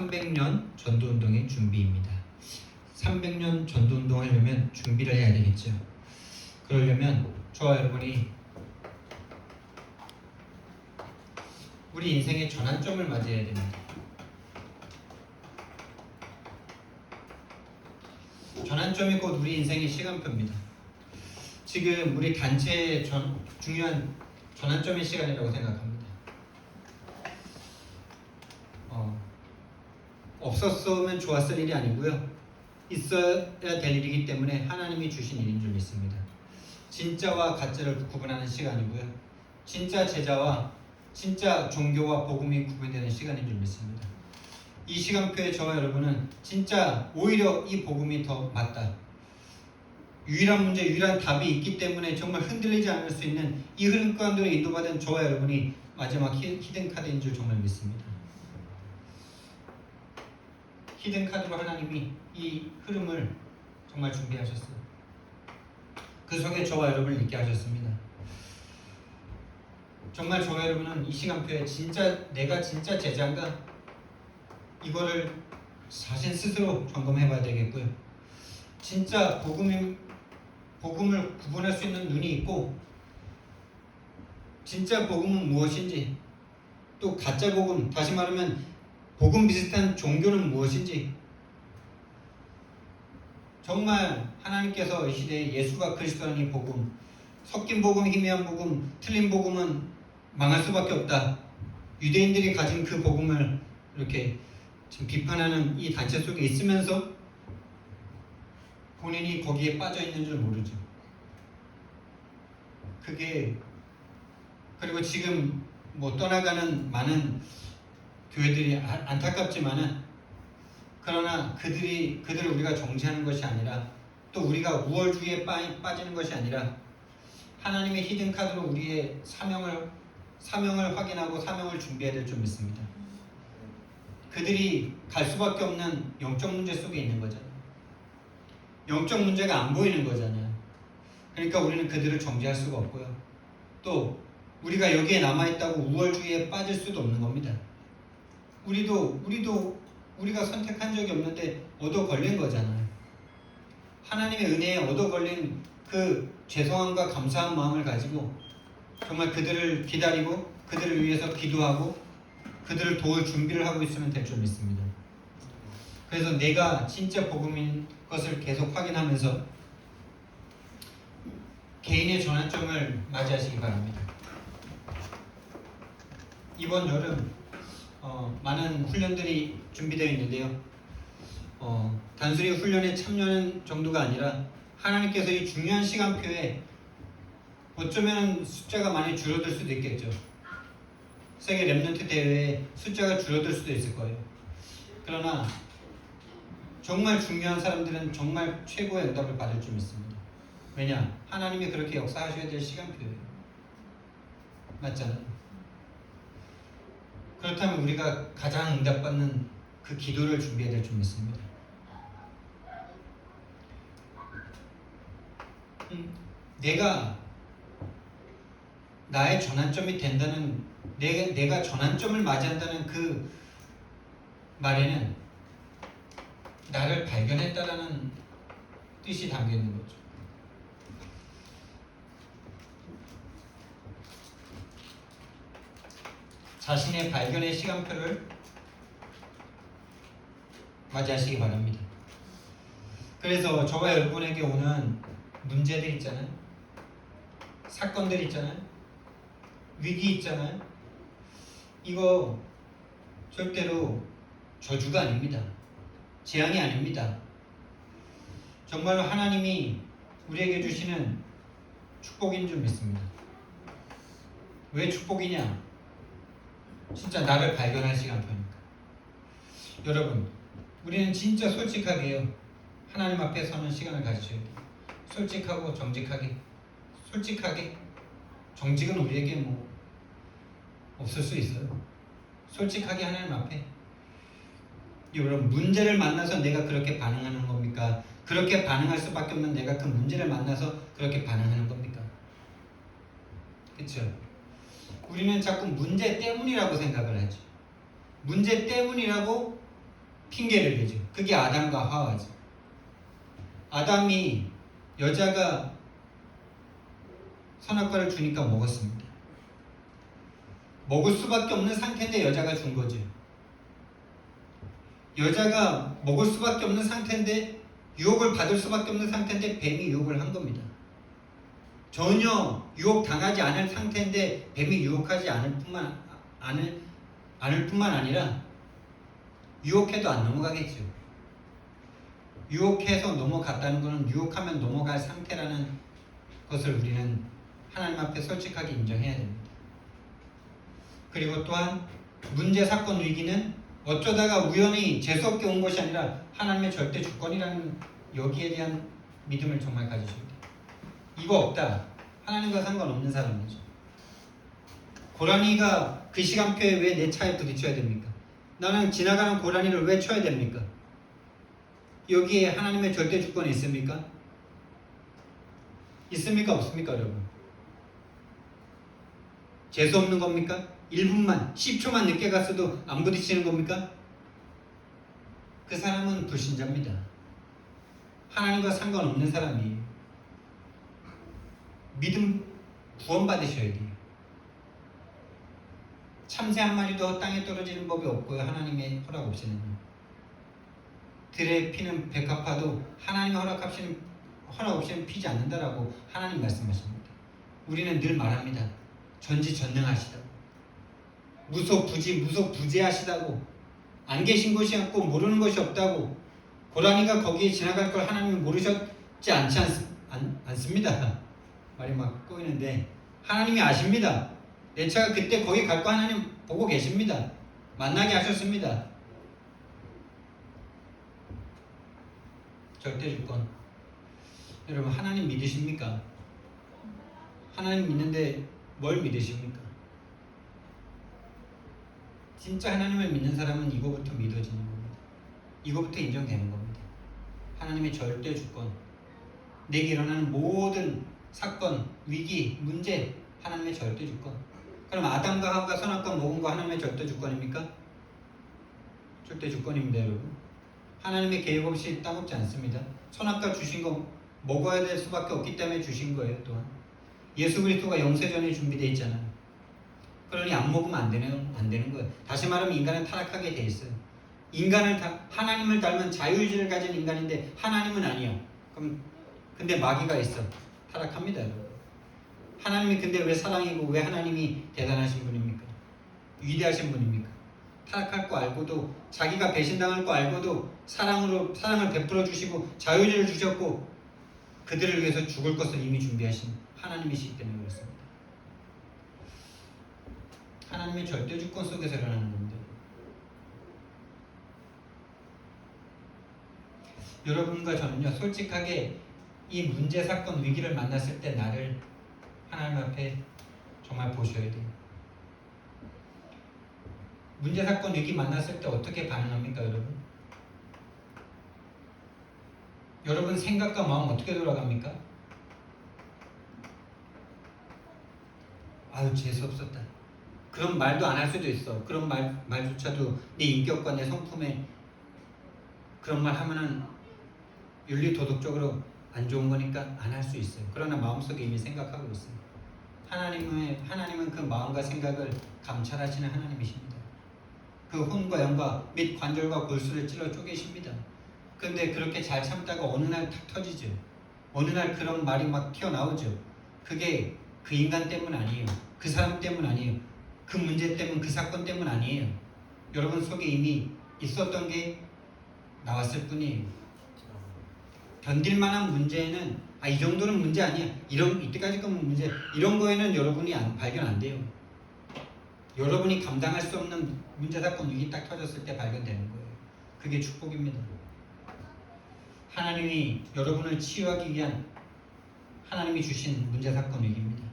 300년 전도운동의 준비입니다. 300년 전도운동 하려면 준비를 해야 되겠죠. 그러려면 저와 여러분이 우리 인생의 전환점을 맞이해야 됩니다. 전환점이 곧 우리 인생의 시간표입니다. 지금 우리 단체의 중요한 전환점의 시간이라고 생각합니다. 없었으면 좋았을 일이 아니고요. 있어야 될 일이기 때문에 하나님이 주신 일인 줄 믿습니다. 진짜와 가짜를 구분하는 시간이고요. 진짜 제자와 진짜 종교와 복음이 구분되는 시간인 줄 믿습니다. 이 시간표에 저와 여러분은 진짜 오히려 이 복음이 더 맞다. 유일한 문제, 유일한 답이 있기 때문에 정말 흔들리지 않을 수 있는 이 흐름 가운데로 인도받은 저와 여러분이 마지막 히든카드인 줄 정말 믿습니다. 히든카드로 하나님이 이 흐름을 정말 준비하셨어요. 그 속에 저와 여러분을 있게 하셨습니다. 정말 저와 여러분은 이 시간표에 내가 진짜 제자인가? 이거를 자신 스스로 점검해 봐야 되겠고요. 진짜 복음을 구분할 수 있는 눈이 있고, 진짜 복음은 무엇인지, 또 가짜 복음, 다시 말하면 복음 비슷한 종교는 무엇인지, 정말 하나님께서 이 시대에 예수가 그리스도라는 이 복음, 섞인 복음, 희미한 복음, 틀린 복음은 망할 수밖에 없다. 유대인들이 가진 그 복음을 이렇게 지금 비판하는 이 단체 속에 있으면서 본인이 거기에 빠져 있는 줄 모르죠. 그리고 지금 떠나가는 많은 교회들이 안타깝지만은, 그러나 그들을 우리가 정죄하는 것이 아니라, 또 우리가 우월주의에 빠지는 것이 아니라, 하나님의 히든카드로 우리의 사명을 확인하고 사명을 준비해야 될 줄 믿습니다. 그들이 갈 수밖에 없는 영적 문제 속에 있는 거잖아요. 영적 문제가 안 보이는 거잖아요. 그러니까 우리는 그들을 정죄할 수가 없고요. 또 우리가 여기에 남아있다고 우월주의에 빠질 수도 없는 겁니다. 우리가 선택한 적이 없는데 얻어 걸린 거잖아요. 하나님의 은혜에 얻어 걸린 그 죄송함과 감사한 마음을 가지고 정말 그들을 기다리고 그들을 위해서 기도하고 그들을 도울 준비를 하고 있으면 될 줄 믿습니다. 그래서 내가 진짜 복음인 것을 계속 확인하면서 개인의 전환점을 맞이하시기 바랍니다. 이번 여름 많은 훈련들이 준비되어 있는데요. 단순히 훈련에 참여하는 정도가 아니라 하나님께서 이 중요한 시간표에 어쩌면 숫자가 많이 줄어들 수도 있겠죠. 세계 랩런트 대회에 숫자가 줄어들 수도 있을 거예요. 그러나 정말 중요한 사람들은 정말 최고의 응답을 받을 줄 믿습니다. 왜냐? 하나님이 그렇게 역사하셔야 될 시간표예요. 맞잖아요. 그렇다면 우리가 가장 응답받는 그 기도를 준비해야 될 줄 믿습니다. 내가 나의 전환점이 된다는, 내가 전환점을 맞이한다는 그 말에는 나를 발견했다라는 뜻이 담겨 있는 거죠. 자신의 발견의 시간표를 맞이하시기 바랍니다. 그래서 저와 여러분에게 오는 문제들 있잖아요. 사건들 있잖아요. 위기 있잖아요. 이거 절대로 저주가 아닙니다. 재앙이 아닙니다. 정말로 하나님이 우리에게 주시는 축복인 줄 믿습니다. 왜 축복이냐? 진짜 나를 발견할 시간표니까. 여러분, 우리는 진짜 솔직하게요, 하나님 앞에 서는 시간을 가지셔야 돼요. 솔직하고 정직하게. 정직은 우리에게 없을 수 있어요. 솔직하게 하나님 앞에. 여러분, 문제를 만나서 내가 그렇게 반응하는 겁니까? 그렇게 반응할 수밖에 없는 내가 그 문제를 만나서 그렇게 반응하는 겁니까? 그렇죠? 우리는 자꾸 문제 때문이라고 생각을 하죠. 문제 때문이라고 핑계를 대죠. 그게 아담과 하와죠. 아담이 여자가 선악과를 주니까 먹었습니다. 먹을 수밖에 없는 상태인데 여자가 준 거죠. 여자가 먹을 수밖에 없는 상태인데 유혹을 받을 수밖에 없는 상태인데 뱀이 유혹을 한 겁니다. 전혀 유혹 당하지 않을 상태인데 뱀이 유혹하지 않을 뿐만 아니라 유혹해도 안 넘어가겠죠. 유혹해서 넘어갔다는 것은 유혹하면 넘어갈 상태라는 것을 우리는 하나님 앞에 솔직하게 인정해야 됩니다. 그리고 또한 문제, 사건, 위기는 어쩌다가 우연히 재수없게 온 것이 아니라 하나님의 절대 주권이라는 여기에 대한 믿음을 정말 가지셔야 돼요. 이거 없다. 하나님과 상관없는 사람이죠. 고라니가 그 시간표에 왜 내 차에 부딪혀야 됩니까? 나는 지나가는 고라니를 왜 쳐야 됩니까? 여기에 하나님의 절대 주권이 있습니까? 있습니까? 없습니까, 여러분? 재수 없는 겁니까? 1분만, 10초만 늦게 갔어도 안 부딪히는 겁니까? 그 사람은 불신자입니다. 하나님과 상관없는 사람이에요. 믿음 구원받으셔야 돼요. 참새 한 마리도 땅에 떨어지는 법이 없고요. 하나님의 허락 없이는요. 들에 피는 백합화도 하나님의 허락 없이는 피지 않는다라고 하나님 말씀하십니다. 우리는 늘 말합니다. 전지전능하시다고. 무소부재하시다고. 안 계신 것이 없고 모르는 것이 없다고. 고라니가 거기에 지나갈 걸 하나님이 모르셨지 않습니다. 말이 막 꼬이는데 하나님이 아십니다. 내 차가 그때 거기 갈 거 하나님 보고 계십니다. 만나게 하셨습니다. 절대 주권. 여러분 하나님 믿으십니까? 하나님 믿는데 뭘 믿으십니까? 진짜 하나님을 믿는 사람은 이거부터 믿어지는 겁니다. 이거부터 인정되는 겁니다. 하나님의 절대 주권. 내게 일어나는 모든 사건, 위기, 문제 하나님의 절대 주권. 그럼 아담과 하와가 선악과 먹은 거 하나님의 절대 주권입니까? 절대 주권입니다, 여러분. 하나님의 계획 없이 따먹지 않습니다. 선악과 주신 거 먹어야 될 수밖에 없기 때문에 주신 거예요. 또한 예수 그리스도가 영세전에 준비되어 있잖아요. 그러니 안 먹으면 안 되는 거예요. 다시 말하면 인간은 타락하게 돼 있어요. 하나님을 닮은 자유의지를 가진 인간인데 하나님은 아니야. 그럼 근데 마귀가 있어. 타락합니다, 여러분. 하나님이 근데 왜 사랑이고 왜 하나님이 대단하신 분입니까? 위대하신 분입니까? 타락할 거 알고도 자기가 배신당할 거 알고도 사랑을 베풀어 주시고 자유의지를 주셨고 그들을 위해서 죽을 것을 이미 준비하신 하나님이시기 때문에 그렇습니다. 하나님의 절대 주권 속에서 일어나는 겁니다. 여러분과 저는요 솔직하게 이 문제, 사건, 위기를 만났을 때 나를 하나님 앞에 정말 보셔야 돼요. 문제, 사건, 위기 만났을 때 어떻게 반응합니까, 여러분? 여러분 생각과 마음 어떻게 돌아갑니까? 아유 재수없었다. 그런 말도 안 할 수도 있어. 그런 말조차도 내 인격과 내 성품에 그런 말 하면은 윤리 도덕적으로 안 좋은 거니까 안 할 수 있어요. 그러나 마음속에 이미 생각하고 있어요. 하나님은 그 마음과 생각을 감찰하시는 하나님이십니다. 그 혼과 영과 및 관절과 골수를 찔러 쪼개십니다. 그런데 그렇게 잘 참다가 어느 날 탁 터지죠. 어느 날 그런 말이 막 튀어나오죠. 그게 그 인간 때문 아니에요. 그 사람 때문 아니에요. 그 문제 때문, 그 사건 때문 아니에요. 여러분 속에 이미 있었던 게 나왔을 뿐이에요. 견딜 만한 문제는 이 정도는 문제 아니야. 이때까지 거면 문제. 이런 거에는 여러분이 발견 안 돼요. 여러분이 감당할 수 없는 문제, 사건, 위기 딱 터졌을 때 발견되는 거예요. 그게 축복입니다. 하나님이 여러분을 치유하기 위한 하나님이 주신 문제, 사건, 위기입니다.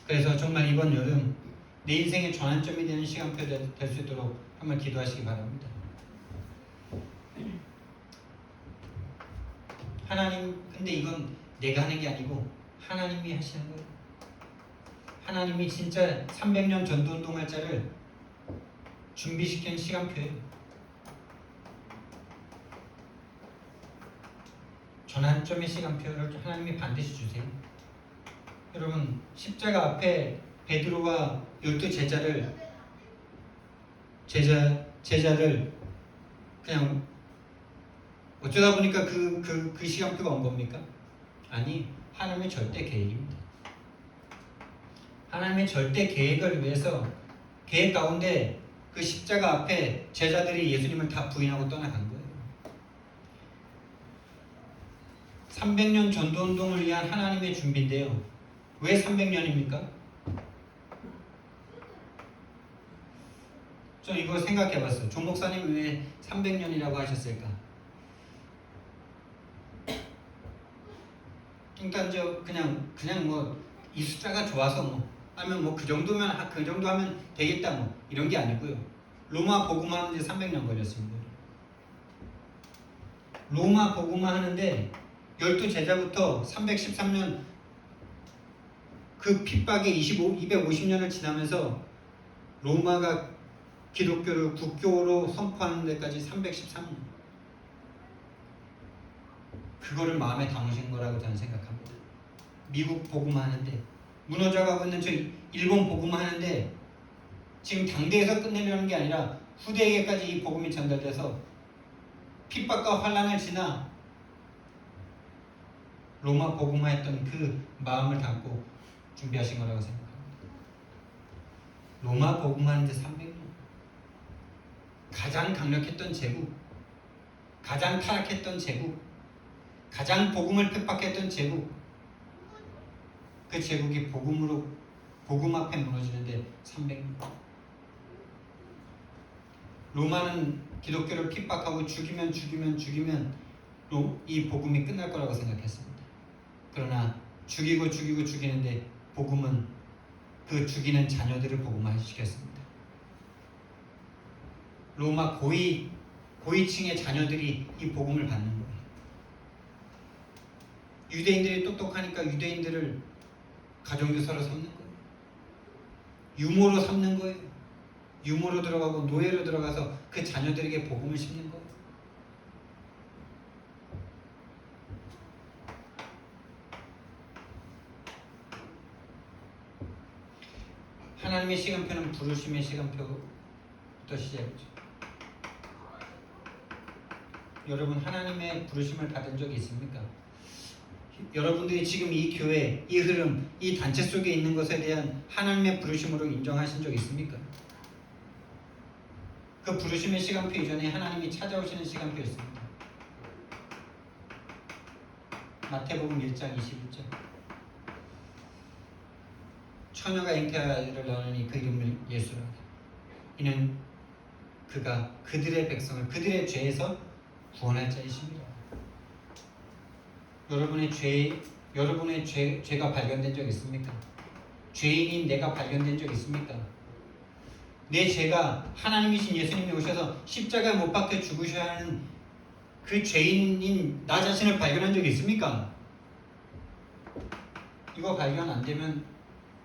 그래서 정말 이번 여름 내 인생의 전환점이 되는 시간표 될 수 있도록 한번 기도하시기 바랍니다. 하나님, 근데 이건 내가 하는 게 아니고 하나님이 하시는 거예요. 하나님이 진짜 300년 전도운동할 자를 준비시킨 시간표예요. 전환점의 시간표를 하나님이 반드시 주세요. 여러분 십자가 앞에 베드로와 12 제자를 그냥 어쩌다 보니까 그 시간표가 온 겁니까? 아니, 하나님의 절대 계획입니다. 하나님의 절대 계획을 위해서 계획 가운데 그 십자가 앞에 제자들이 예수님을 다 부인하고 떠나간 거예요. 300년 전도운동을 위한 하나님의 준비인데요. 왜 300년입니까? 저 이거 생각해봤어요. 조 목사님 왜 300년이라고 하셨을까? 일단 그냥 뭐 이 숫자가 좋아서 뭐 하면 뭐 그 정도 하면 되겠다 뭐 이런 게 아니고요. 로마 복음화 하는데 300년 걸렸습니다. 로마 복음화 하는데 12 제자부터 313년 그 핍박의 250년을 지나면서 로마가 기독교를 국교로 선포하는 데까지 313년. 그거를 마음에 담으신 거라고 저는 생각합니다. 미국 복음화 하는데 무너져가고 있는 저 일본 복음화 하는데 지금 당대에서 끝내려는 게 아니라 후대에게까지 이 복음이 전달돼서 핍박과 환란을 지나 로마 복음화했던 그 마음을 담고 준비하신 거라고 생각합니다. 로마 복음화하는데 300년. 가장 강력했던 제국, 가장 타락했던 제국, 가장 복음을 핍박했던 제국, 그 제국이 복음 앞에 무너지는데 300년. 로마는 기독교를 핍박하고 죽이면 이 복음이 끝날 거라고 생각했습니다. 그러나 죽이는데 복음은 그 죽이는 자녀들을 복음화시켰습니다. 로마 고위층의 자녀들이 이 복음을 받는 거예요. 유대인들이 똑똑하니까 유대인들을 가정교사로 삼는 거예요. 유모로 삼는 거예요. 유모로 들어가고 노예로 들어가서 그 자녀들에게 복음을 심는 거예요. 하나님의 시간표는 부르심의 시간표부터 시작이죠. 여러분 하나님의 부르심을 받은 적이 있습니까? 여러분들이 지금 이 교회, 이 흐름, 이 단체 속에 있는 것에 대한 하나님의 부르심으로 인정하신 적 있습니까? 그 부르심의 시간표 이전에 하나님이 찾아오시는 시간표였습니다. 마태복음 1장 21절. 처녀가 잉태아를 낳으니 그 이름을 예수라. 이는 그가 그들의 백성을 그들의 죄에서 구원할 자이십니다. 여러분의 죄가 발견된 적 있습니까? 죄인인 내가 발견된 적 있습니까? 내 죄가 하나님이신 예수님이 오셔서 십자가에 못 박혀 죽으셔야 하는 그 죄인인 나 자신을 발견한 적이 있습니까? 이거 발견 안 되면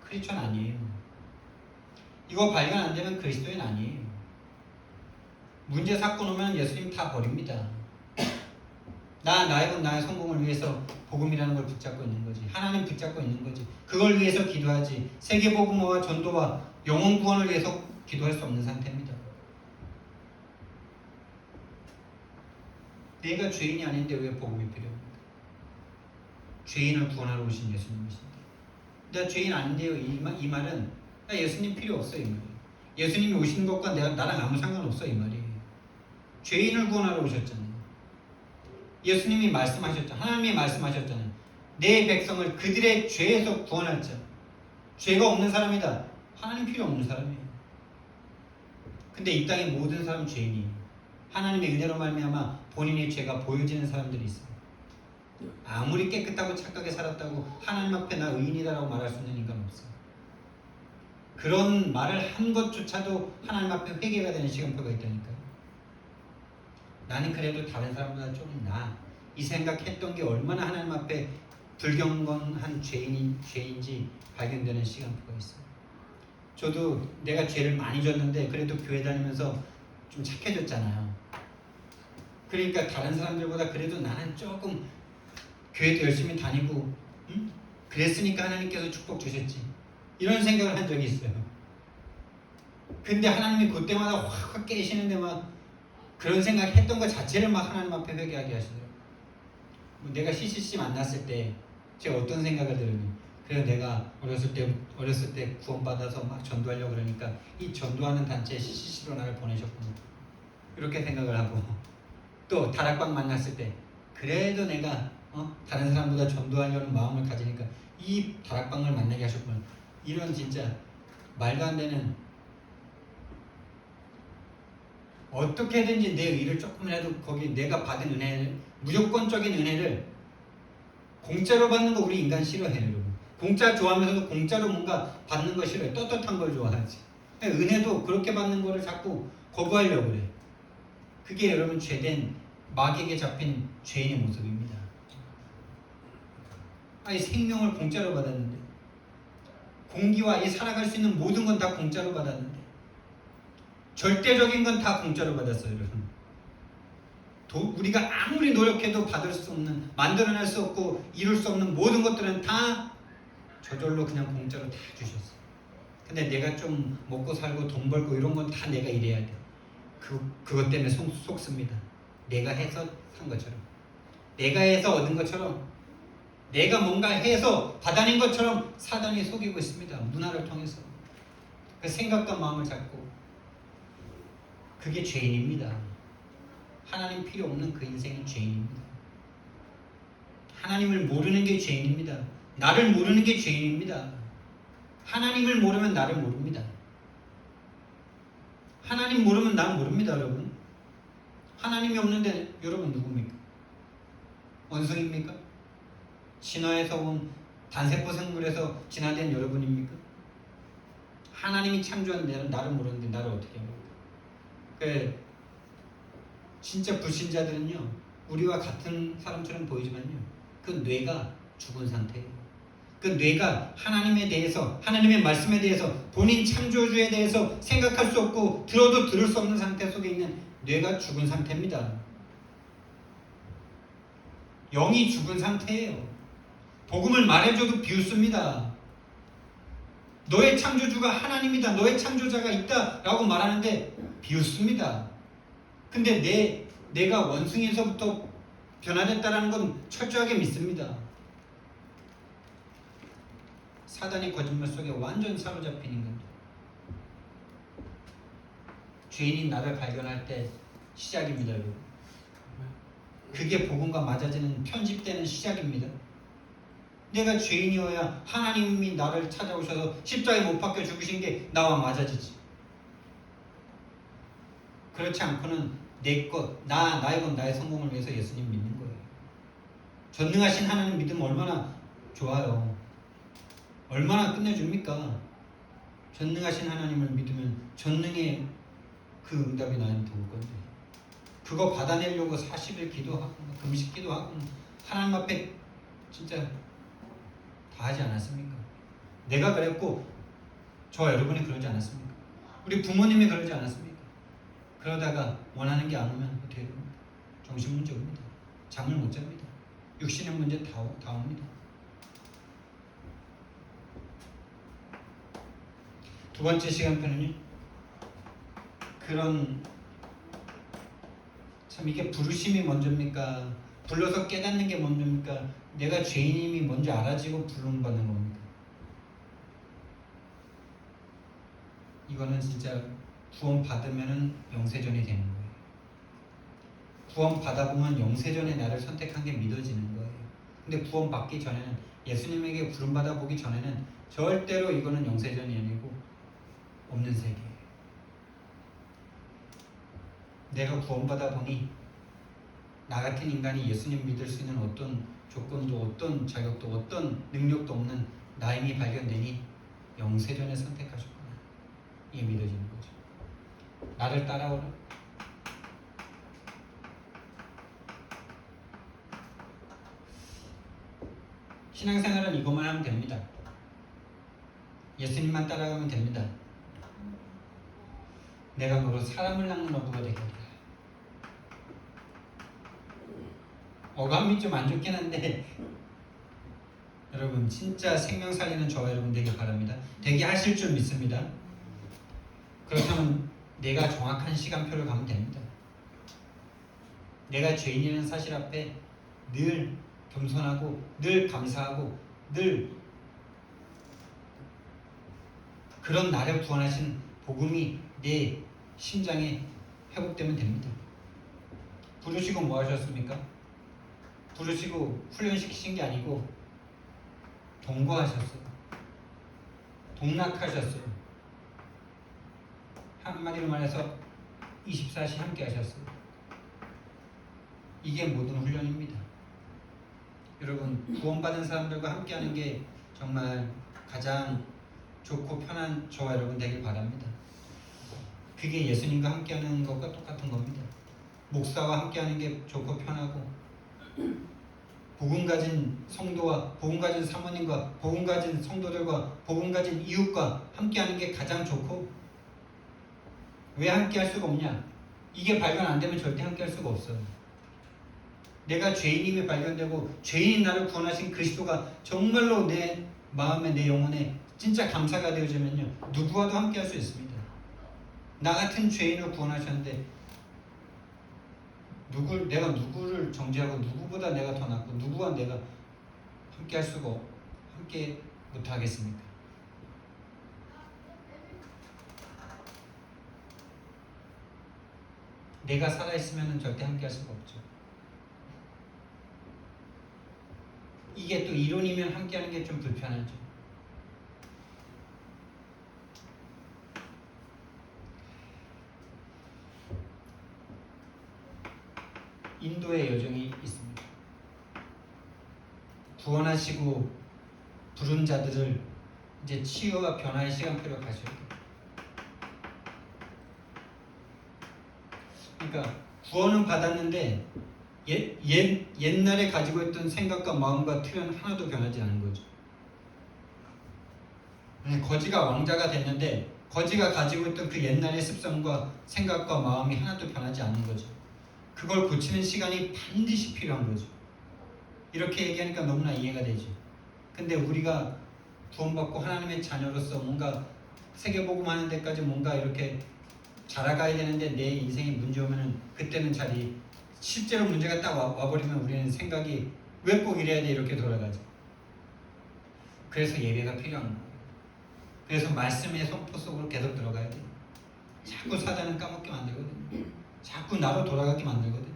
크리스천 아니에요. 이거 발견 안 되면 그리스도인 아니에요. 문제 사건 오면 예수님 다 버립니다. 나의 성공을 위해서 복음이라는 걸 붙잡고 있는 거지. 하나님 붙잡고 있는 거지. 그걸 위해서 기도하지. 세계 복음화와 전도와 영혼 구원을 위해서 기도할 수 없는 상태입니다. 내가 죄인이 아닌데 왜 복음이 필요합니까? 죄인을 구원하러 오신 예수님이신데. 내가 죄인 아닌데요. 이 말은 나 예수님 필요 없어 이 말이에요. 예수님이 오시는 것과 나랑 아무 상관없어 이 말이에요. 죄인을 구원하러 오셨잖아요. 예수님이 말씀하셨잖아요. 하나님이 말씀하셨잖아요. 내 백성을 그들의 죄에서 구원할 자. 죄가 없는 사람이다. 하나님 필요 없는 사람이에요. 근데 이 땅의 모든 사람 죄인이에요. 하나님의 은혜로 말미암아 본인의 죄가 보여지는 사람들이 있어요. 아무리 깨끗하고 착하게 살았다고 하나님 앞에 나 의인이다라고 말할 수 있는 인간 없어요. 그런 말을 한 것조차도 하나님 앞에 회개가 되는 시간표가 있다니까요. 나는 그래도 다른 사람보다 좀 나아. 이 생각했던 게 얼마나 하나님 앞에 불경건한 죄인지 발견되는 시간표가 있어요. 저도 내가 죄를 많이 졌는데 그래도 교회 다니면서 좀 착해졌잖아요. 그러니까 다른 사람들보다 그래도 나는 조금 교회도 열심히 다니고, 응? 그랬으니까 하나님께서 축복 주셨지. 이런 생각을 한 적이 있어요. 근데 하나님이 그때마다 확 깨시는데 막 그런 생각했던 것 자체를 막 하나님 앞에 회개하게 하시더라고요. 내가 CCC 만났을 때 제가 어떤 생각을 들었니? 그래서 내가 어렸을 때 구원받아서 막 전도하려고 그러니까 이 전도하는 단체에 CCC로 나를 보내셨구나. 이렇게 생각을 하고 또 다락방 만났을 때 그래도 내가 다른 사람보다 전도하려는 마음을 가지니까 이 다락방을 만나게 하셨구나. 이런 진짜 말도 안 되는, 어떻게든지 내 의를 조금이라도 거기 내가 받은 은혜를, 무조건적인 은혜를 공짜로 받는 거 우리 인간 싫어해요, 여러분. 공짜 좋아하면서도 공짜로 뭔가 받는 거 싫어해. 떳떳한 걸 좋아하지. 은혜도 그렇게 받는 거를 자꾸 거부하려고 그래. 그게 여러분 죄된 마귀에게 잡힌 죄인의 모습입니다. 아니 생명을 공짜로 받았는데, 공기와 이 살아갈 수 있는 모든 건 다 공짜로 받았는데, 절대적인 건 다 공짜로 받았어요, 여러분. 우리가 아무리 노력해도 받을 수 없는, 만들어낼 수 없고 이룰 수 없는 모든 것들은 다 저절로 그냥 공짜로 다 주셨어요. 근데 내가 좀 먹고 살고 돈 벌고 이런 건 다 내가 일해야 돼. 그것 때문에 속습니다. 내가 해서 산 것처럼, 내가 해서 얻은 것처럼, 내가 뭔가 해서 받아낸 것처럼 사단이 속이고 있습니다. 문화를 통해서. 그 생각과 마음을 잡고, 그게 죄인입니다. 하나님 필요 없는 그 인생은 죄인입니다. 하나님을 모르는 게 죄인입니다. 나를 모르는 게 죄인입니다. 하나님을 모르면 나를 모릅니다. 하나님 모르면 난 모릅니다, 여러분. 하나님이 없는데 여러분 누굽니까? 원숭입니까? 진화에서 온 단세포 생물에서 진화된 여러분입니까? 하나님이 창조한 나를 모르는데 나를 어떻게 합니까? 진짜 불신자들은요, 우리와 같은 사람처럼 보이지만요, 그 뇌가 죽은 상태예요. 그 뇌가 하나님에 대해서, 하나님의 말씀에 대해서, 본인 창조주에 대해서 생각할 수 없고 들어도 들을 수 없는 상태 속에 있는 뇌가 죽은 상태입니다. 영이 죽은 상태예요. 복음을 말해줘도 비웃습니다. 너의 창조주가 하나님이다, 너의 창조자가 있다 라고 말하는데 비웃습니다. 근데 내가 원숭이에서부터 변화됐다는 건 철저하게 믿습니다. 사단의 거짓말 속에 완전 사로잡힌 인간들. 죄인인 나를 발견할 때 시작입니다, 여러분. 그게 복음과 맞아지는, 편집되는 시작입니다. 내가 죄인이어야 하나님이 나를 찾아오셔서 십자가에 못 박혀 죽으신 게 나와 맞아지지. 그렇지 않고는 나의 것, 나의 성공을 위해서 예수님 믿는 거예요. 전능하신 하나님 믿으면 얼마나 좋아요. 얼마나 끝내줍니까? 전능하신 하나님을 믿으면 전능의 그 응답이 나한테 올 건데, 그거 받아내려고 40일 기도하고 금식 기도하고 하나님 앞에 진짜 다 하지 않았습니까? 내가 그랬고 저와 여러분이 그러지 않았습니까? 우리 부모님이 그러지 않았습니까? 그러다가 원하는 게 안 오면 어떻게 됩니까? 정신 문제 옵니다. 잠을 못 잡니다. 육신의 문제 다 옵니다. 두 번째 시간표는요, 참 이게 부르심이 먼저입니까? 불러서 깨닫는 게 먼저입니까? 내가 죄인임이 먼저 알아지고 부름받는 겁니까? 이거는 진짜 구원 받으면은 영세전이 되는 거예요. 구원 받아보면 영세전에 나를 선택한 게 믿어지는 거예요. 근데 구원 받기 전에는, 예수님에게 부름받아 보기 전에는 절대로 이거는 영세전이 아니고 없는 세계예요. 내가 구원받아 보니 나 같은 인간이 예수님 믿을 수 있는 어떤 조건도, 어떤 자격도, 어떤 능력도 없는 나임이 발견되니 영세전에 선택하셨구나. 이게 믿어지는 거죠. 나를 따라오라. 신앙생활은 이것만 하면 됩니다. 예수님만 따라가면 됩니다. 내가 너로 사람을 낚는 어부가 되겠다. 어감이 좀 안 좋긴 한데 여러분 진짜 생명 살리는 저와 여러분 되길 바랍니다. 되게 하실 줄 믿습니다. 그렇다면 내가 정확한 시간표를 가면 됩니다. 내가 죄인이라는 사실 앞에 늘 겸손하고 늘 감사하고 늘 그런 나를 구원하신 복음이 내 심장에 회복되면 됩니다. 부르시고 뭐 하셨습니까? 부르시고 훈련시키신 게 아니고 동거하셨어요. 동락하셨어요. 한마디로 말해서 24시 함께 하셨어요. 이게 모든 훈련입니다. 여러분 구원받은 사람들과 함께하는 게 정말 가장 좋고 편한 저와 여러분 되길 바랍니다. 그게 예수님과 함께하는 것과 똑같은 겁니다. 목사와 함께하는 게 좋고 편하고 복음 가진 성도와 복음 가진 사모님과 복음 가진 성도들과 복음 가진 이웃과 함께하는 게 가장 좋고 왜 함께할 수가 없냐? 이게 발견 안 되면 절대 함께할 수가 없어요. 내가 죄인임이 발견되고 죄인인 나를 구원하신 그리스도가 정말로 내 마음에 내 영혼에 진짜 감사가 되어지면요 누구와도 함께할 수 있습니다. 나 같은 죄인을 구원하셨는데 내가 누구를 정죄하고 누구보다 내가 더 낫고 누구와 내가 함께할 수가 함께 못하겠습니까? 내가 살아있으면 절대 함께할 수가 없죠. 이게 또 이론이면 함께하는 게 좀 불편하죠. 인도의 여정이 있습니다. 구원하시고 부른 자들을 이제 치유와 변화의 시간표로 가셔야 돼요. 그러니까 구원은 받았는데 옛날에 가지고 있던 생각과 마음과 틀은 하나도 변하지 않은 거죠. 거지가 왕자가 됐는데 거지가 가지고 있던 그 옛날의 습성과 생각과 마음이 하나도 변하지 않는 거죠. 그걸 고치는 시간이 반드시 필요한 거죠. 이렇게 얘기하니까 너무나 이해가 되죠. 근데 우리가 구원받고 하나님의 자녀로서 뭔가 세계복음 하는 데까지 뭔가 이렇게 자라가야 되는데 내 인생에 문제 오면은 그때는 실제로 문제가 딱 와버리면 우리는 생각이 왜 꼭 이래야 돼 이렇게 돌아가죠. 그래서 예배가 필요한 거예요. 그래서 말씀의 선포 속으로 계속 들어가야 돼요. 자꾸 사단은 까먹게 만들거든요. 자꾸 나로 돌아가게 만들거든요.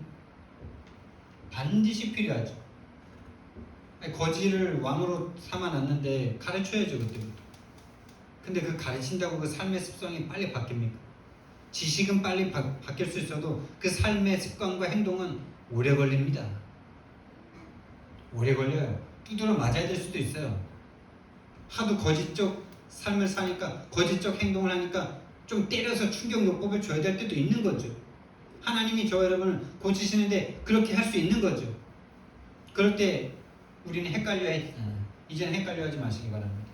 반드시 필요하죠. 거지를 왕으로 삼아놨는데 가르쳐야죠 그때부터. 근데 그 가르친다고 그 삶의 습성이 빨리 바뀝니까? 지식은 빨리 바뀔 수 있어도 그 삶의 습관과 행동은 오래 걸립니다. 오래 걸려요. 두드러 맞아야 될 수도 있어요. 하도 거짓적 삶을 사니까 거짓적 행동을 하니까 좀 때려서 충격요법을 줘야 될 때도 있는 거죠. 하나님이 저 여러분을 고치시는데 그렇게 할 수 있는 거죠. 그럴 때 우리는 이제는 헷갈려하지 마시기 바랍니다.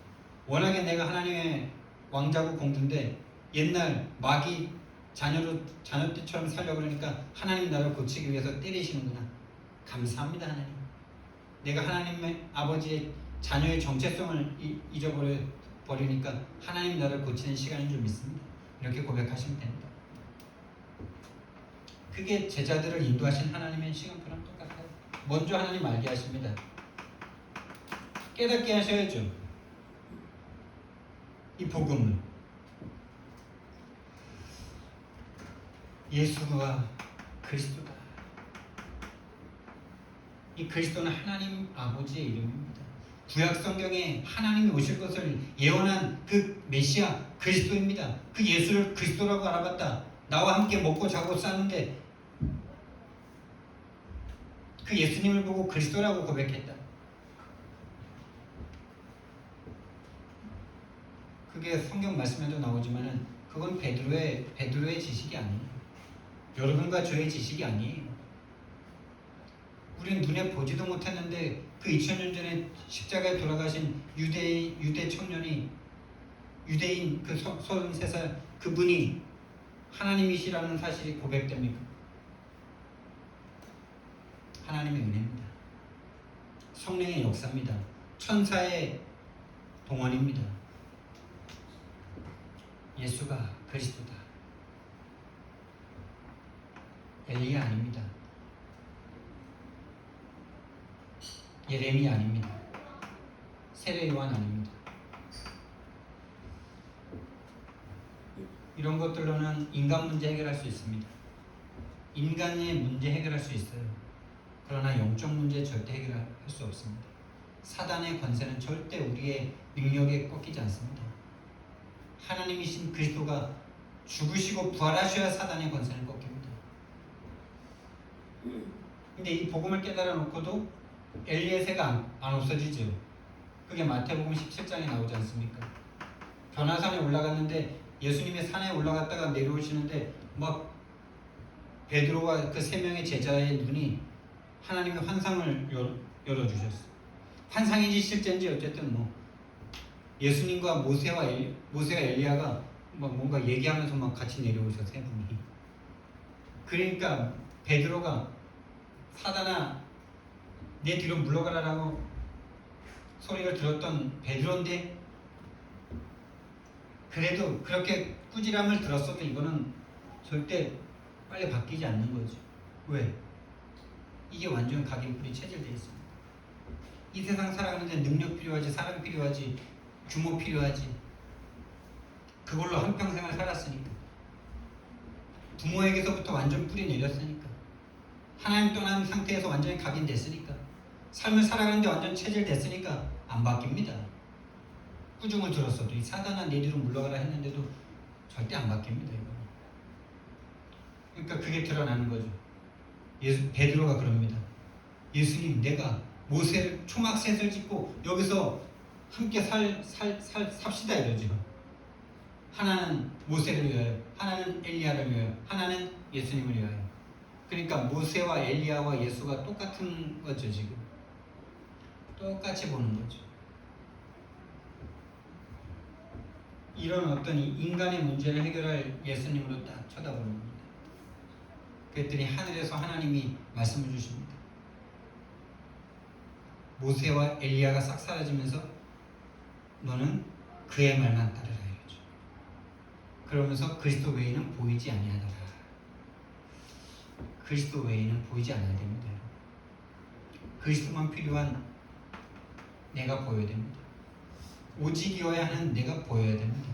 워낙에 내가 하나님의 왕자고 공주인데 옛날 마귀 자녀 때처럼 살려고 그러니까 하나님 나를 고치기 위해서 때리시는구나. 감사합니다 하나님. 내가 하나님의 아버지의 자녀의 정체성을 잊어버리니까 하나님 나를 고치는 시간인 줄 믿습니다. 이렇게 고백하시면 됩니다. 그게 제자들을 인도하신 하나님의 시간표랑 똑같아요. 먼저 하나님 알게 하십니다. 깨닫게 하셔야죠. 이 복음을. 예수가 그리스도다. 이 그리스도는 하나님 아버지의 이름입니다. 구약 성경에 하나님이 오실 것을 예언한 그 메시아 그리스도입니다. 그 예수를 그리스도라고 알아봤다. 나와 함께 먹고 자고 싸는데 그 예수님을 보고 그리스도라고 고백했다. 그게 성경 말씀에도 나오지만은 그건 베드로의 지식이 아니에요. 여러분과 저의 지식이 아니에요. 우리는 눈에 보지도 못했는데 그 2000년 전에 십자가에 돌아가신 유대 청년이 유대인 그 33살 그분이 하나님이시라는 사실이 고백됩니까? 하나님의 은혜입니다. 성령의 역사입니다. 천사의 동원입니다. 예수가 그리스도다. 엘리야 아닙니다. 예레미야 아닙니다. 세례 요한 아닙니다. 이런 것들로는 인간 문제 해결할 수 있습니다. 인간의 문제 해결할 수 있어요. 그러나 영적 문제 절대 해결할 수 없습니다. 사단의 권세는 절대 우리의 능력에 꺾이지 않습니다. 하나님이신 그리스도가 죽으시고 부활하셔야 사단의 권세는 꺾입니다. 근데 이 복음을 깨달아 놓고도 엘리의 새가 안 없어지죠. 그게 마태복음 17장에 나오지 않습니까? 변화산에 올라갔는데 예수님이 산에 올라갔다가 내려오시는데 막 베드로와 그 세 명의 제자의 눈이 하나님의 환상을 열어주셨어요. 환상인지 실제인지 어쨌든 뭐 예수님과 모세가 엘리야가 막 뭔가 얘기하면서 막 같이 내려오셔 세 분이. 그러니까 베드로가 사단아 내 뒤로 물러가라라고 소리를 들었던 베드로인데 그래도 그렇게 꾸지람을 들었어도 이거는 절대 빨리 바뀌지 않는 거죠. 왜? 이게 완전 각인뿔이 체질되어 있습니다. 이 세상 살아가는데 능력 필요하지, 사랑 필요하지, 규모 필요하지. 그걸로 한평생을 살았으니까. 부모에게서부터 완전 뿌리 내렸으니까. 하나님 떠난 상태에서 완전히 각인됐으니까. 삶을 살아가는데 완전 체질됐으니까 안 바뀝니다. 꾸중을 들었어도 이 사단아 내 뒤로 물러가라 했는데도 절대 안 바뀝니다. 이거. 그러니까 그게 드러나는 거죠. 베드로가 그럽니다. 예수님, 내가 모세 초막셋을 짓고 여기서 함께 삽시다 이러죠. 하나는 모세를 위하여, 하나는 엘리야를 위하여, 하나는 예수님을 위하여. 그러니까 모세와 엘리야와 예수가 똑같은 거죠. 지금 똑같이 보는 거죠. 이런 어떤 인간의 문제를 해결할 예수님으로 딱 쳐다보는 겁니다. 그랬더니 하늘에서 하나님이 말씀을 주십니다. 모세와 엘리야가 싹 사라지면서 너는 그의 말만 따르라 이거죠. 그러면서 그리스도 외에는 보이지 아니하더라. 그리스도 외에는 보이지 않아야 됩니다. 그리스도만 필요한 내가 보여야 됩니다. 오직이어야 하는 내가 보여야 됩니다.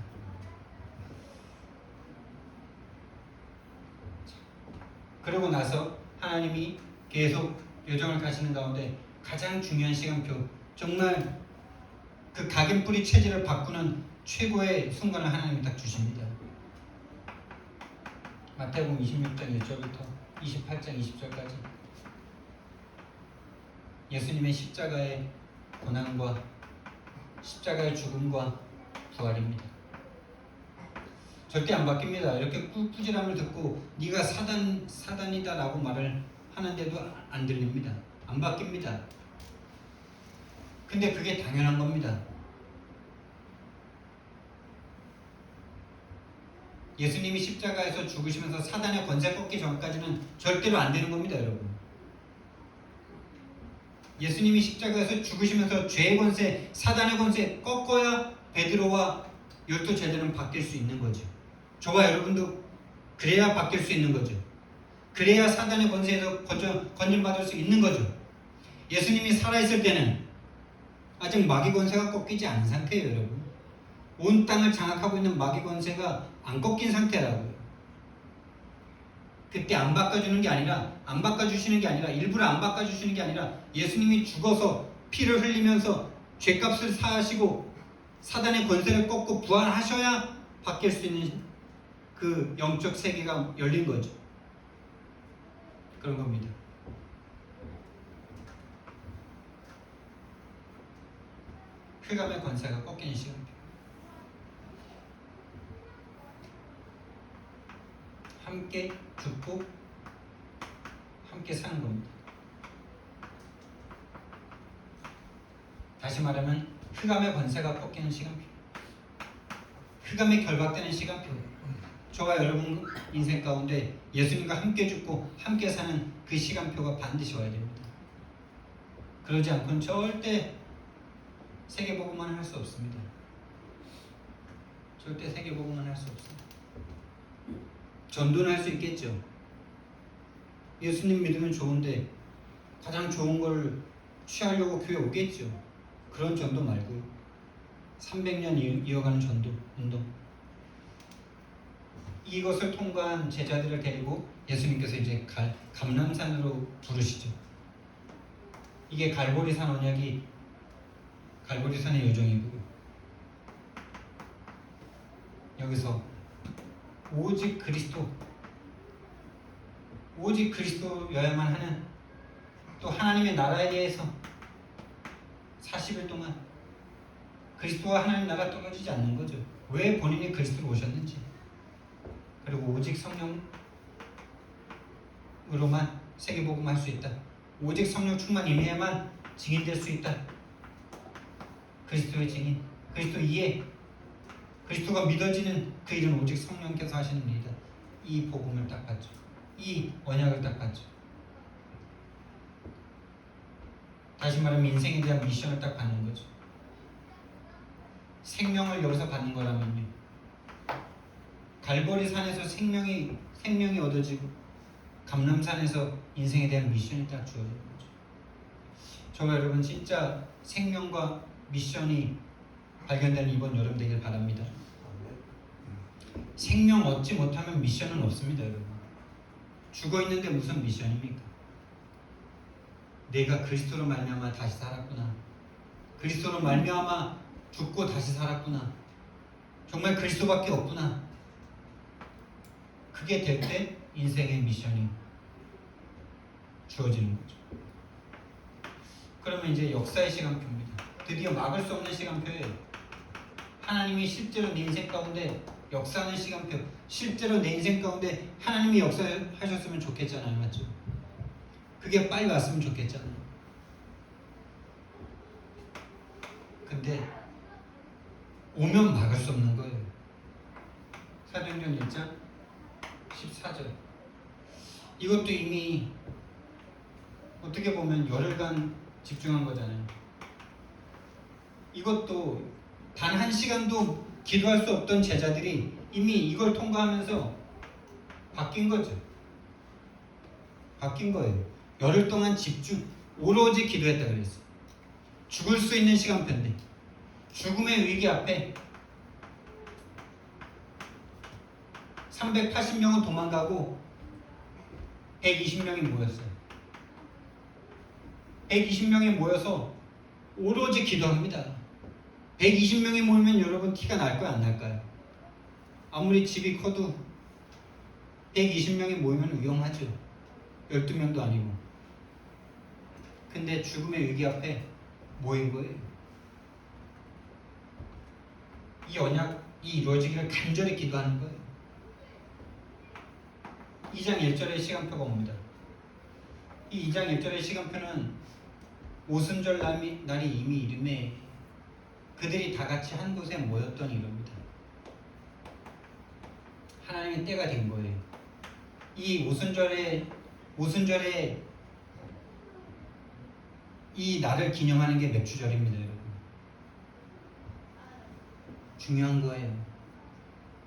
그러고 나서 하나님이 계속 여정을 가시는 가운데 가장 중요한 시간표, 정말 그 각인뿌리 체질을 바꾸는 최고의 순간을 하나님이 딱 주십니다. 마태복음 26장 1절부터 28장 20절까지 예수님의 십자가의 고난과 십자가의 죽음과 부활입니다. 절대 안 바뀝니다. 이렇게 꾸지람을 듣고 네가 사단이다 라고 말을 하는데도 안 들립니다. 안 바뀝니다. 근데 그게 당연한 겁니다. 예수님이 십자가에서 죽으시면서 사단의 권세 꺾기 전까지는 절대로 안 되는 겁니다, 여러분. 예수님이 십자가에서 죽으시면서 죄의 권세, 사단의 권세 꺾어야 베드로와 12 제자는 바뀔 수 있는 거죠. 저와 여러분도 그래야 바뀔 수 있는 거죠. 그래야 사단의 권세에서 건진받을 수 있는 거죠. 예수님이 살아있을 때는 아직 마귀 권세가 꺾이지 않은 상태예요, 여러분. 온 땅을 장악하고 있는 마귀 권세가 안 꺾인 상태라고요. 그때 안 바꿔주시는 게 아니라 일부러 안 바꿔주시는 게 아니라 예수님이 죽어서 피를 흘리면서 죄값을 사하시고 사단의 권세를 꺾고 부활하셔야 바뀔 수 있는 그 영적 세계가 열린 거죠. 그런 겁니다. 흑암의 권세가 꺾이는 시간표. 함께 죽고 함께 사는 겁니다. 다시 말하면 흑암의 권세가 꺾이는 시간표, 흑암이 결박되는 시간표, 저와 여러분 인생 가운데 예수님과 함께 죽고 함께 사는 그 시간표가 반드시 와야 됩니다. 그러지 않고는 절대 세계복음만 할 수 없습니다. 절대 세계복음만 할 수 없습니다. 전도는 할 수 있겠죠. 예수님 믿으면 좋은데 가장 좋은 걸 취하려고 교회 오겠죠. 그런 전도 말고요. 300년 이어가는 전도 운동. 이것을 통과한 제자들을 데리고 예수님께서 이제 감람산으로 부르시죠. 이게 갈보리산 언약이 갈보리산의 여정이고요. 여기서 오직 그리스도여야만 하는 또 하나님의 나라에 대해서 40일 동안 그리스도와 하나님 나라 떨어지지 않는 거죠. 왜 본인이 그리스도로 오셨는지, 그리고 오직 성령으로만 세계복음 할 수 있다. 오직 성령 충만 임해야만 증인될 수 있다. 그리스도의 증인, 그리스도 이해, 그리스도가 믿어지는 그 일은 오직 성령께서 하시는 일이다. 이 복음을 딱 받죠. 이 언약을 딱 받죠. 다시 말하면 인생에 대한 미션을 딱 받는 거죠. 생명을 여기서 받는 거라면요, 갈보리산에서 생명이 얻어지고 감람산에서 인생에 대한 미션이 딱 주어지는 거죠. 저와 여러분 진짜 생명과 미션이 발견되는 이번 여름 되길 바랍니다. 생명 얻지 못하면 미션은 없습니다, 여러분. 죽어 있는데 무슨 미션입니까? 내가 그리스도로 말미암아 다시 살았구나. 그리스도로 말미암아 죽고 다시 살았구나. 정말 그리스도밖에 없구나. 그게 될 때 인생의 미션이 주어지는 거죠. 그러면 이제 역사의 시간표입니다. 드디어 막을 수 없는 시간표에 하나님이 실제로 내 인생 가운데 역사하는 시간표, 실제로 내 인생 가운데 하나님이 역사하셨으면 좋겠잖아요. 맞죠? 그게 빨리 왔으면 좋겠잖아요. 근데 오면 막을 수 없는 거예요. 사도행전 1장 14절. 이것도 이미 어떻게 보면 열흘간 집중한 거잖아요. 이것도 단 한 시간도 기도할 수 없던 제자들이 이미 이걸 통과하면서 바뀐 거죠. 바뀐 거예요. 열흘 동안 집중, 오로지 기도했다 그랬어요. 죽을 수 있는 시간표인데 죽음의 위기 앞에 380명은 도망가고 120명이 모였어요. 120명이 모여서 오로지 기도합니다. 120명이 모이면 여러분 티가 날까요, 안 날까요? 아무리 집이 커도 120명이 모이면 위험하죠. 12명도 아니고. 근데 죽음의 위기 앞에 모인 거예요. 이 언약이 이루어지기를 간절히 기도하는 거예요. 2장 1절의 시간표가 옵니다. 이 2장 1절의 시간표는 오순절 날이 이미 이름에 그들이 다 같이 한 곳에 모였던 이름입니다. 하나님의 때가 된 거예요. 이 오순절에 이 날을 기념하는 게 맥주절입니다, 여러분. 중요한 거예요.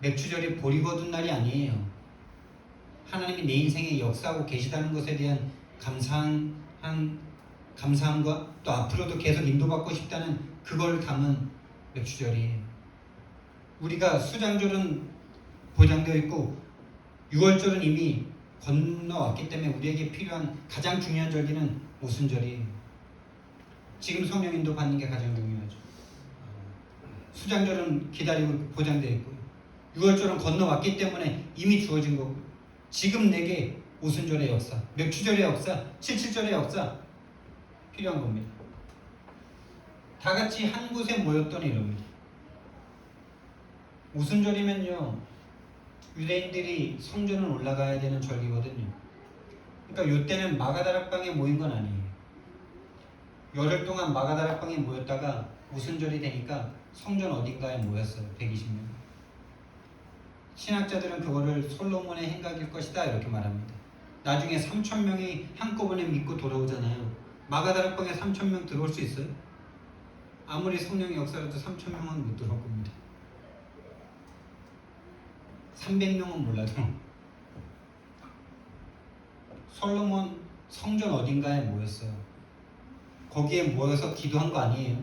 맥주절이 보리 거둔 날이 아니에요. 하나님이 내 인생에 역사하고 계시다는 것에 대한 감사함과 또 앞으로도 계속 인도받고 싶다는 그걸 담은 맥주절이에요. 우리가 수장절은 보장되어 있고 6월절은 이미 건너왔기 때문에 우리에게 필요한 가장 중요한 절기는 오순절이에요. 지금 성령 인도 받는 게 가장 중요하죠. 수장절은 기다리고 보장되어 있고요. 6월절은 건너왔기 때문에 이미 주어진 거고, 지금 내게 오순절의 역사, 맥주절의 역사, 77절의 역사 필요한 겁니다. 다 같이 한 곳에 모였던 이름입니다. 오순절이면요, 유대인들이 성전을 올라가야 되는 절기거든요. 그러니까 이때는 마가다락방에 모인 건 아니에요. 열흘 동안 마가다락방에 모였다가 오순절이 되니까 성전 어딘가에 모였어요. 120명. 신학자들은 그거를 솔로몬의 행각일 것이다 이렇게 말합니다. 나중에 3,000명이 한꺼번에 믿고 돌아오잖아요. 마가다락방에 3,000명 들어올 수 있어요? 아무리 성령의 역사라도 3,000명은 못 들어올 겁니다. 300명은 몰라도. 솔로몬 성전 어딘가에 모였어요. 거기에 모여서 기도한 거 아니에요.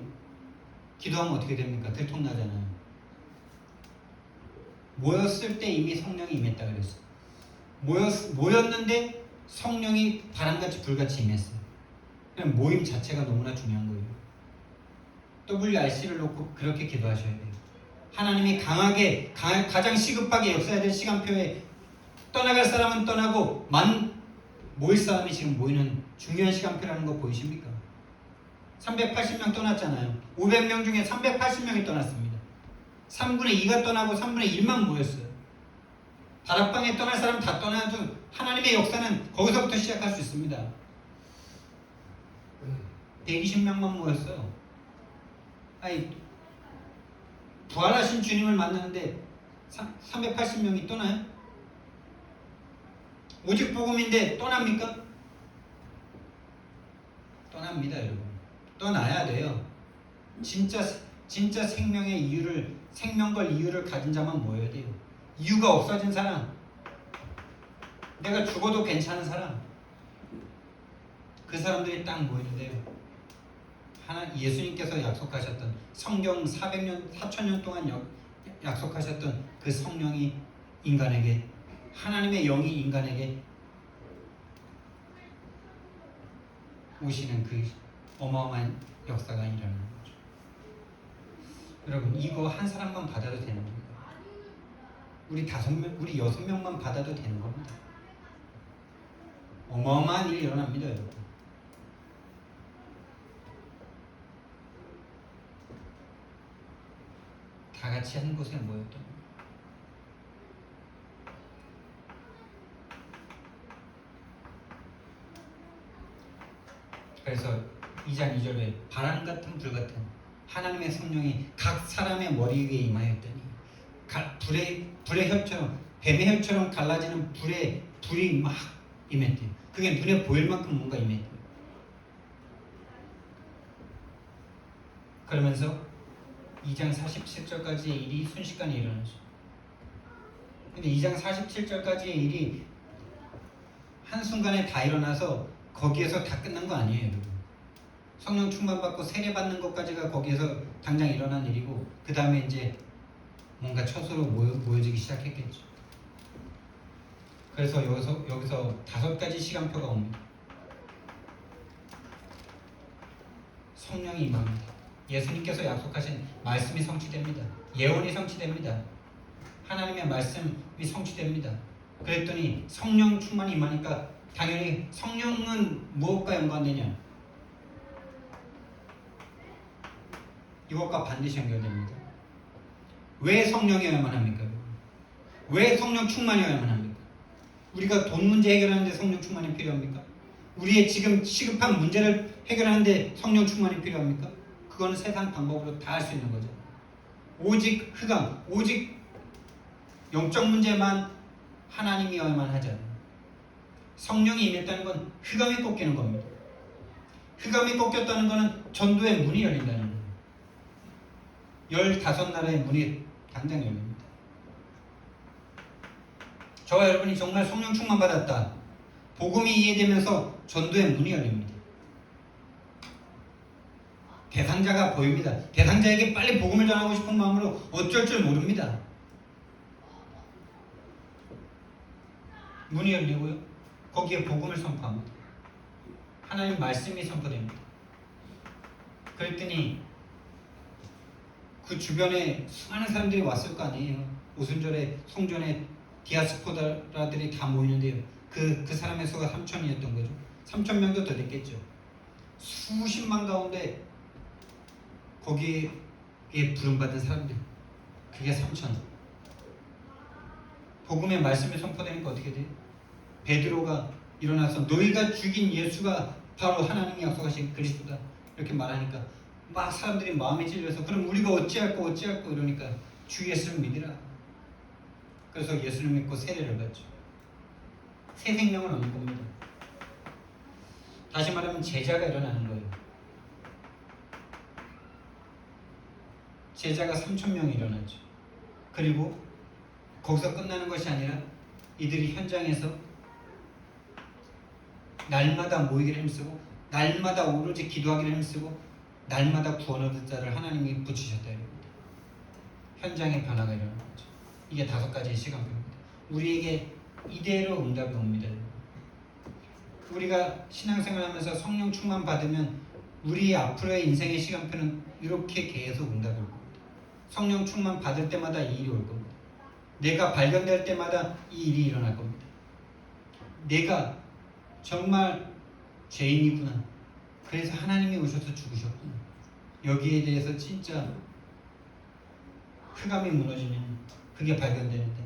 기도하면 어떻게 됩니까? 들통나잖아요. 모였을 때 이미 성령이 임했다 그랬어요. 모였는데 성령이 바람같이 불같이 임했어요. 그냥 모임 자체가 너무나 중요한 거예요. WRC를 놓고 그렇게 기도하셔야 돼요. 하나님이 가장 시급하게 역사해야 될 시간표에 떠나갈 사람은 떠나고 모일 사람이 지금 모이는 중요한 시간표라는 거 보이십니까? 380명 떠났잖아요. 500명 중에 380명이 떠났습니다. 3분의 2가 떠나고 3분의 1만 모였어요. 다락방에 떠날 사람 다 떠나도 하나님의 역사는 거기서부터 시작할 수 있습니다. 120명만 모였어요. 아니, 부활하신 주님을 만나는데 380명이 떠나요? 오직 복음인데 떠납니까? 떠납니다, 여러분. 떠나야 돼요. 진짜 생명의 이유를, 생명 걸 이유를 가진 자만 모여야 돼요. 이유가 없어진 사람, 내가 죽어도 괜찮은 사람, 그 사람들이 딱 모이는데요. 예수님께서 약속하셨던 성경 4,000년 동안 약속하셨던 그 성령이 인간에게, 하나님의 영이 인간에게 오시는 그 어마어마한 역사가 일어나는 거죠. 여러분, 이거 한 사람만 받아도 되는 겁니다. 우리 5명, 우리 6명만 받아도 되는 겁니다. 어마어마한 일이 일어납니다, 여러분. 다 같이 한 곳에 모였던 거예요. 그래서 2장 2절에 바람 같은 불 같은 하나님의 성령이 각 사람의 머리 위에 임하였더니 불의 혈처럼, 뱀의 혈처럼 갈라지는 불이 막 임했대요. 그게 눈에 보일 만큼 뭔가 임했대요. 그러면서 2장 47절까지의 일이 순식간에 일어나죠. 근데 2장 47절까지의 일이 한순간에 다 일어나서 거기에서 다 끝난 거 아니에요, 여러분. 성령 충만받고 세례받는 것까지가 거기에서 당장 일어난 일이고, 그 다음에 이제 뭔가 처소로 모여지기 시작했겠죠. 그래서 여기서 5가지 시간표가 옵니다. 성령이 임합니다. 예수님께서 약속하신 말씀이 성취됩니다. 예언이 성취됩니다. 하나님의 말씀이 성취됩니다. 그랬더니 성령 충만이 임하니까 당연히 성령은 무엇과 연관되냐? 이것과 반드시 연결됩니다. 왜 성령이어야만 합니까? 왜 성령 충만이어야만 합니까? 우리가 돈 문제 해결하는데 성령 충만이 필요합니까? 우리의 지금 시급한 문제를 해결하는데 성령 충만이 필요합니까? 그거는 세상 방법으로 다 할 수 있는 거죠. 오직 흑암, 오직 영적 문제만 하나님이어야만 하잖아요. 성령이 임했다는 건 흑암이 꺾이는 겁니다. 흑암이 꺾였다는 것은 전도의 문이 열린다는 거예요. 15나라의 문이 당장 열립니다. 저와 여러분이 정말 성령 충만 받았다. 복음이 이해되면서 전도의 문이 열립니다. 대상자가 보입니다. 대상자에게 빨리 복음을 전하고 싶은 마음으로 어쩔 줄 모릅니다. 문이 열리고요. 거기에 복음을 선포합니다. 하나님 말씀이 선포됩니다. 그랬더니 그 주변에 수많은 사람들이 왔을 거 아니에요. 오순절에 성전에 디아스포라들이 다 모이는데요. 그 사람의 수가 3,000이었던 거죠. 3,000명도 더 됐겠죠. 수십만 가운데 거기에 부름받은 사람들, 그게 3,000. 복음의 말씀이 선포되니까 어떻게 돼요? 베드로가 일어나서 너희가 죽인 예수가 바로 하나님이 약속하신 그리스도다 이렇게 말하니까 막 사람들이 마음에 찔려서 그럼 우리가 어찌할꼬 이러니까 주 예수를 믿으라. 그래서 예수를 믿고 세례를 받죠. 새 생명을 얻는 겁니다. 다시 말하면 제자가 일어나는 거예요. 제자가 3,000명이 일어났죠. 그리고 거기서 끝나는 것이 아니라 이들이 현장에서 날마다 모이기를 힘쓰고 날마다 오로지 기도하기를 힘쓰고 날마다 구원 얻을 자를 하나님이 붙이셨다 이겁니다. 현장의 변화가 일어나는 거죠. 이게 5가지의 시간표입니다. 우리에게 이대로 응답이 옵니다. 우리가 신앙생활하면서 성령 충만 받으면 우리 앞으로의 인생의 시간표는 이렇게 계속 응답이 올 겁니다. 성령 충만 받을 때마다 이 일이 올 겁니다. 내가 발견될 때마다 이 일이 일어날 겁니다. 내가 정말 죄인이구나. 그래서 하나님이 오셔서 죽으셨구나. 여기에 대해서 진짜 흑암이 무너지면 그게 발견되는데,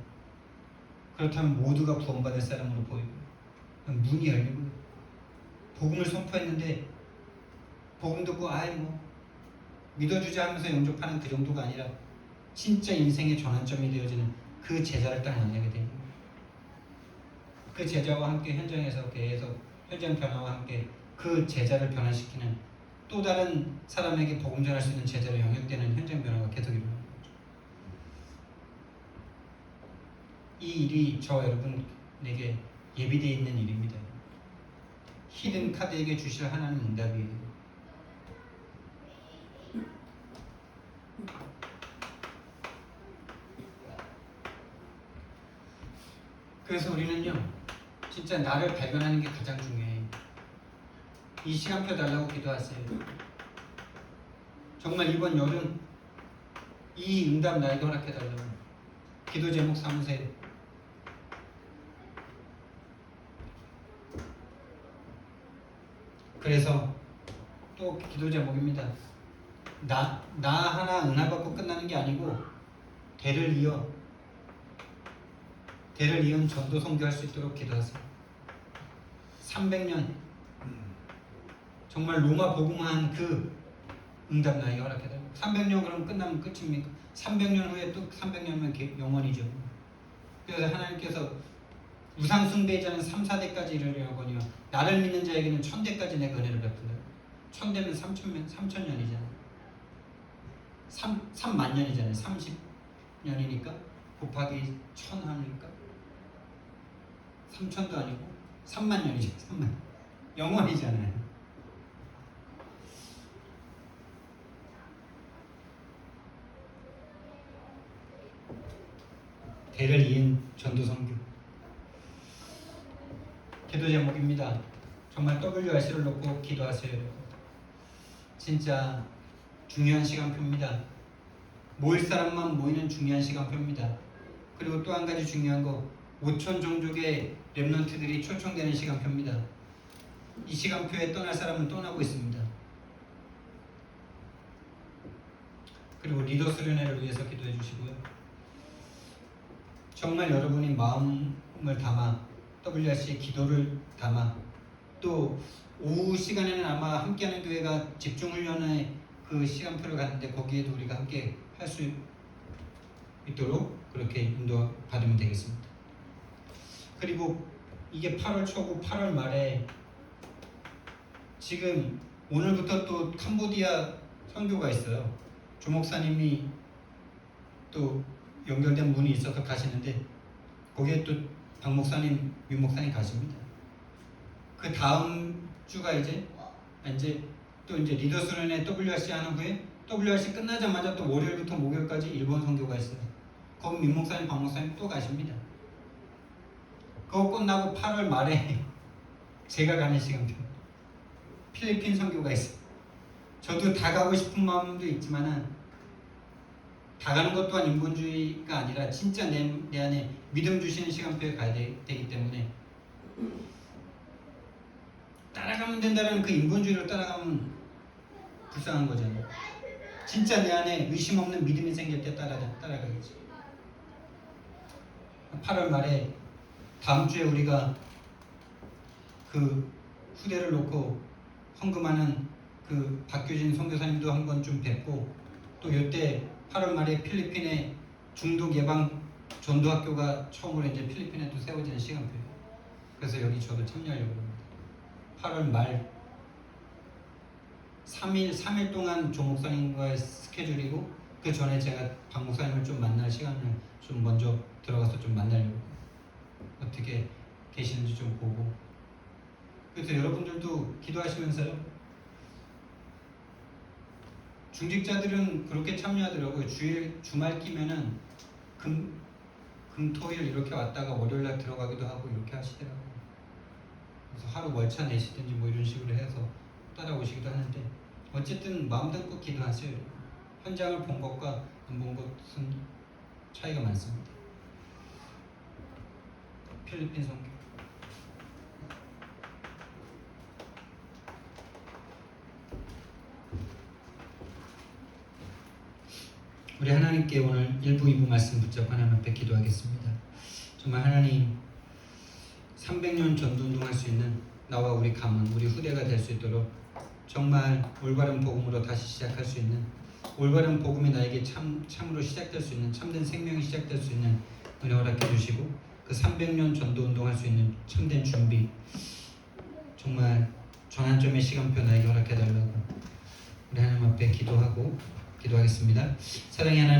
그렇다면 모두가 구원받을 사람으로 보이고 문이 열리고 복음을 선포했는데 복음 듣고 아이 뭐 믿어주자 하면서 영접하는 그 정도가 아니라 진짜 인생의 전환점이 되어지는 그 제자를 딱 만나게 됩니다. 그 제자와 함께 현장에서 계속 현장 변화와 함께 그 제자를 변화시키는 또 다른 사람에게 복음 전할 수 있는 제자로 영역되는 현장 변화가 계속 일어나는 거죠. 이 일이 저와 여러분에게 예비되어 있는 일입니다. 히든 카드에게 주실 하나님 응답이에요. 그래서 우리는요, 진짜 나를 발견하는 게 가장 중요해요. 이 시간표 달라고 기도하세요. 정말 이번 여름 이 응답 나에게 허락해달라고 기도 제목 삼으세요. 그래서 또 기도 제목입니다. 나 하나 응답받고 끝나는 게 아니고 대를 이은 전도 선교할 수 있도록 기도하세요. 300년 정말 로마 복음한 그 응답 나에게 허락해달라고. 300년 그럼 끝나면 끝입니까? 300년 후에 또 300년이면 영원이죠. 그래서 하나님께서 우상 숭배자는 3, 4대까지 이르려거니와 나를 믿는 자에게는 1000대까지 내가 은혜를 베푼다. 1000대면 3000년이잖아요. 3만 년이잖아요. 30년이니까 곱하기 1000 하니까 3000도 아니고 3만 년이죠. 3만 영원이잖아요. 대를 이은 전도 선교. 기도 제목입니다. 정말 WRC를 놓고 기도하세요. 진짜 중요한 시간표입니다. 모일 사람만 모이는 중요한 시간표입니다. 그리고 또 한 가지 중요한 거 5천 종족의 렘넌트들이 초청되는 시간표입니다. 이 시간표에 떠날 사람은 떠나고 있습니다. 그리고 리더 수련회를 위해서 기도해 주시고요. 정말 여러분이 마음을 담아 WRC의 기도를 담아 또 오후 시간에는 아마 함께하는 교회가 집중훈련의 그 시간표를 갔는데 거기에도 우리가 함께 할 수 있도록 그렇게 인도받으면 되겠습니다. 그리고 이게 8월 초고 8월 말에 지금 오늘부터 또 캄보디아 선교가 있어요. 조 목사님이 또 연결된 문이 있어서 가시는데 거기에 또 박 목사님, 민 목사님 가십니다. 그 다음 주가 이제 또 리더 수련회 WRC 하는 후에 WRC 끝나자마자 또 월요일부터 목요일까지 일본 선교가 있어요. 거기 민 목사님, 박 목사님 또 가십니다. 그거 끝나고 8월 말에 제가 가는 시간표 필리핀 선교가 있어요. 저도 다 가고 싶은 마음도 있지만은 다 가는 것 또한 인본주의가 아니라 진짜 내 안에 믿음 주시는 시간표에 가야 되기 때문에 따라가면 된다는 그 인본주의로 따라가면 불쌍한 거잖아요. 진짜 내 안에 의심 없는 믿음이 생길 때 따라가겠지. 8월 말에 다음 주에 우리가 그 후대를 놓고 헌금하는 그 박규진 선교사님도 한번 좀 뵙고 또 이때 8월 말에 필리핀의 중독 예방 전도학교가 처음으로 이제 필리핀에도 세워지는 시간표예요. 그래서 여기 저도 참여하려고 합니다. 8월 말 3일 동안 조 목사님과의 스케줄이고 그 전에 제가 박 목사님을 좀 만날 시간을 좀 먼저 들어가서 좀 만나려고 어떻게 계시는지 좀 보고 그래서 여러분들도 기도하시면서요. 중직자들은 그렇게 참여하더라고요. 주말 끼면은 금토일 이렇게 왔다가 월요일날 들어가기도 하고 이렇게 하시더라고요. 그래서 하루 월차 내시든지 뭐 이런 식으로 해서 따라오시기도 하는데 어쨌든 마음 담고 기도하세요. 현장을 본 것과 안 본 것은 차이가 많습니다. 필리핀 선교. 우리 하나님께 오늘 1부, 2부 말씀 붙잡고 하나님 앞에 기도하겠습니다. 정말 하나님 300년 전도운동할 수 있는 나와 우리 가문, 우리 후대가 될 수 있도록 정말 올바른 복음으로 다시 시작할 수 있는 올바른 복음이 나에게 참으로 시작될 수 있는 참된 생명이 시작될 수 있는 은혜 허락해 주시고 그 300년 전도운동할 수 있는 참된 준비 정말 전환점의 시간표 나에게 허락해 달라고 우리 하나님 앞에 기도하겠습니다. 사랑의 하나님